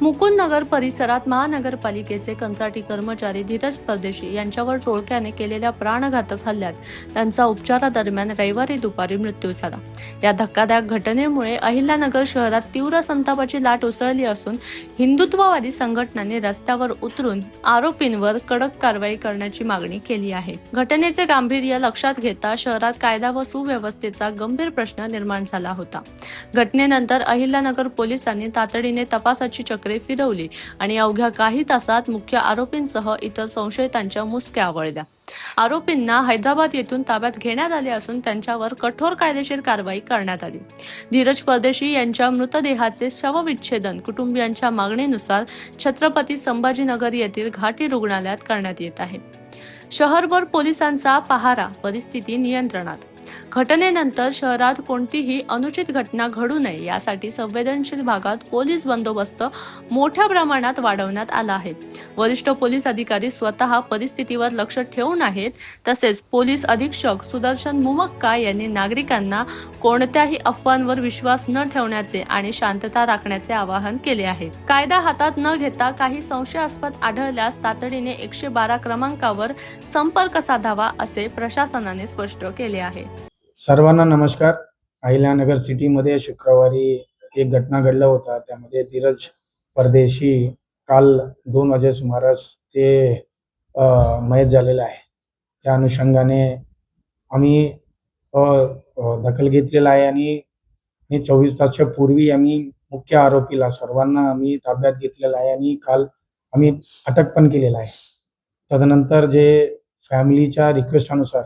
मुकुंदनगर परिसरात महानगरपालिकेचे कंत्राटी कर्मचारी धीरज परदेशी यांच्यावर टोळक्याने केलेल्या प्राणघातक हल्ल्यात त्यांचा उपचारादरम्यान रविवारी दुपारी मृत्यू झाला। या धक्कादायक घटनेमुळे अहिल्यानगर शहरात तीव्र संतापाची लाट उसळली असून हिंदुत्ववादी संघटनांनी रस्त्यावर उतरून आरोपींवर कडक कारवाई करण्याची मागणी केली आहे। घटनेचे गांभीर्य लक्षात घेता शहरात कायदा व सुव्यवस्थेचा गंभीर प्रश्न निर्माण झाला होता। घटनेनंतर अहिल्यानगर पोलिसांनी तातडीने तपासाची चक्रे फिरवली आणि अवघ्या काही तासात मुख्य आरोपींसह इतर संशयितांच्या मुसक्या आवळल्या। आरोपींना हैदराबाद येथून ताब्यात घेण्यात आले असून त्यांच्यावर कठोर कायदेशीर कारवाई करण्यात आली। धीरज परदेशी यांच्या मृतदेहाचे शवविच्छेदन कुटुंबियांच्या मागणीनुसार छत्रपती संभाजीनगर येथील घाटी रुग्णालयात करण्यात येत आहे। शहरभर पोलिसांचा पहारा, परिस्थिती नियंत्रणात। घटनेनंतर शहरात कोणतीही अनुचित घटना घडू नये यासाठी संवेदनशील भागात पोलीस बंदोबस्त मोठ्या प्रमाणात वाढवण्यात आला आहे। वरिष्ठ पोलीस अधिकारी स्वतः परिस्थितीवर लक्ष ठेवून आहेत। तसेच पोलीस अधीक्षक सुदर्शन मुमक्का यांनी नागरिकांना कोणत्याही अफवांवर विश्वास न ठेवण्याचे आणि शांतता राखण्याचे आवाहन केले आहे। कायदा हातात न घेता काही संशयास्पद आढळल्यास तातडीने 112 क्रमांकावर संपर्क साधावा असे प्रशासनाने स्पष्ट केले आहे। सर्वांना नमस्कार। अहिल्यानगर सिटीमध्ये शुक्रवारी एक घटना घडला होता। त्यामध्ये धीरज परदेशी काल 2 वाजे सुमारास ते मयत झालेला आहे। त्या अनुषंगाने आम्ही दखल घेतलेला आहे आणि 24 तासाच्या पूर्वी आम्ही मुख्य आरोपीला सर्वांना आम्ही ताब्यात घेतलेला आहे आणि काल आम्ही अटक पण केलेला आहे। तदनंतर जे फॅमिलीच्या रिक्वेस्टनुसार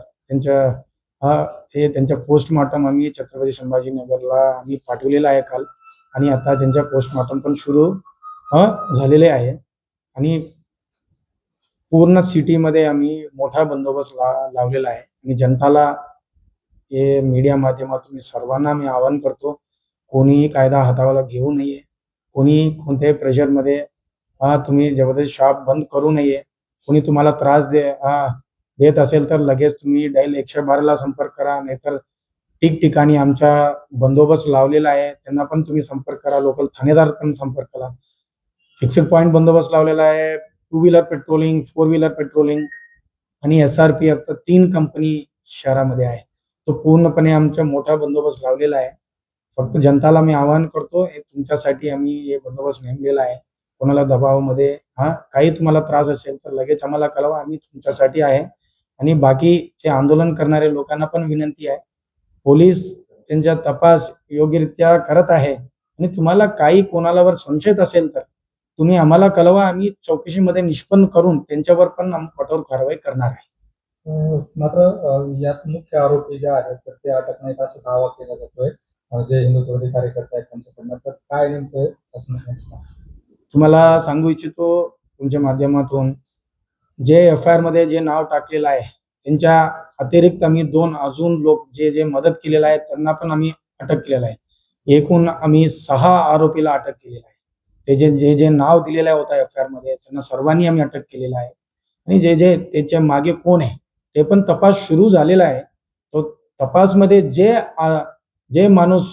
त्यांच्या पोस्टमॉर्टम आम्ही छत्रपती संभाजीनगरला आम्ही पाठवलेला आहे काल, आणि आता त्यांच्या पोस्टमॉर्टम पण सुरू झालेले आहे। आणि पूर्ण सिटीमध्ये आम्ही मोठा बंदोबस्त लावलेला आहे आणि जनताला हे मीडिया माध्यमातून मी सर्वांना मी आवाहन करतो, कोणीही कायदा हाताला घेऊ नये, कोणी कोणत्याही प्रेशरमध्ये तुम्ही जबरदस्त शॉप बंद करू नये। कोणी तुम्हाला त्रास देत असेल तर लगेच तुम्ही डायल 112 ला संपर्क करा, नाहीतर ठिकठिकाणी आमचा बंदोबस्त लावलेला आहे, त्यांना पण तुम्ही संपर्क करा। लोकल ठाणेदार पण संपर्क करा। फिक्स्ड पॉइंट बंदोबस्त लावलेला आहे। 2 व्हीलर पेट्रोलिंग, 4 व्हीलर पेट्रोलिंग आणि SRP आता 3 कंपनी शहरामध्ये आहे। तो पूर्णपणे आमचा मोठा बंदोबस्त लावलेला आहे। फक्त जनताला मी आवाहन करतो, तुमच्यासाठी आम्ही हे बंदोबस्त नेमलेला आहे। कोणाला दबावामध्ये काही तुम्हाला त्रास असेल तर लगेच आम्हाला कळवा, आम्ही तुमच्यासाठी आहे। आणि बाकीचे आंदोलन करणारे लोकांना पण विनंती आहे, पोलीस त्यांचा तपास योग्यरित्या करत आहे आणि तुम्हाला काही कोणालावर संशय असेल तर तुम्ही आम्हाला कळवा, आम्ही चौकशीमध्ये निष्पन्न करून त्यांच्यावर पण कठोर कारवाई करणार आहे। मात्र यात मुख्य आरोपी जे आहेत तर ते अटक नाहीत असा दावा केला जातोय जे हिंदुत्ववादी कार्यकर्ते आहेत त्यांच्याकडनं, तर काय नेमकं असणार? तुम्हाला सांगू इच्छितो तुमच्या माध्यमातून, जे FIR मध्ये जे नाव टाकलेलं आहे त्यांच्या अतिरिक्त आम्ही 2 अजून लोक जे मदत केलेलं आहे त्यांना पण आम्ही अटक केलेलं आहे। एकूण आम्ही 6 आरोपीला अटक केलेलं आहे। ते जे नाव दिलेलं होता FIR मध्ये त्यांना सर्वांनी आम्ही अटक केलेलं आहे। आणि जे त्याच्या मागे कोण आहे ते पण तपास सुरू झालेला आहे। तो तपासमध्ये जे माणूस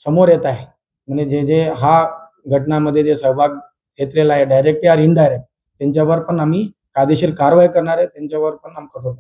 समोर येत आहे, म्हणजे जे हा घटनामध्ये जे सहभाग घेतलेला आहे डायरेक्ट या इनडायरेक्ट, त्यांच्यावर पण आम्ही कायदेशीर कारवाई करणार आहे, त्यांच्यावर पण आम्ही कठोर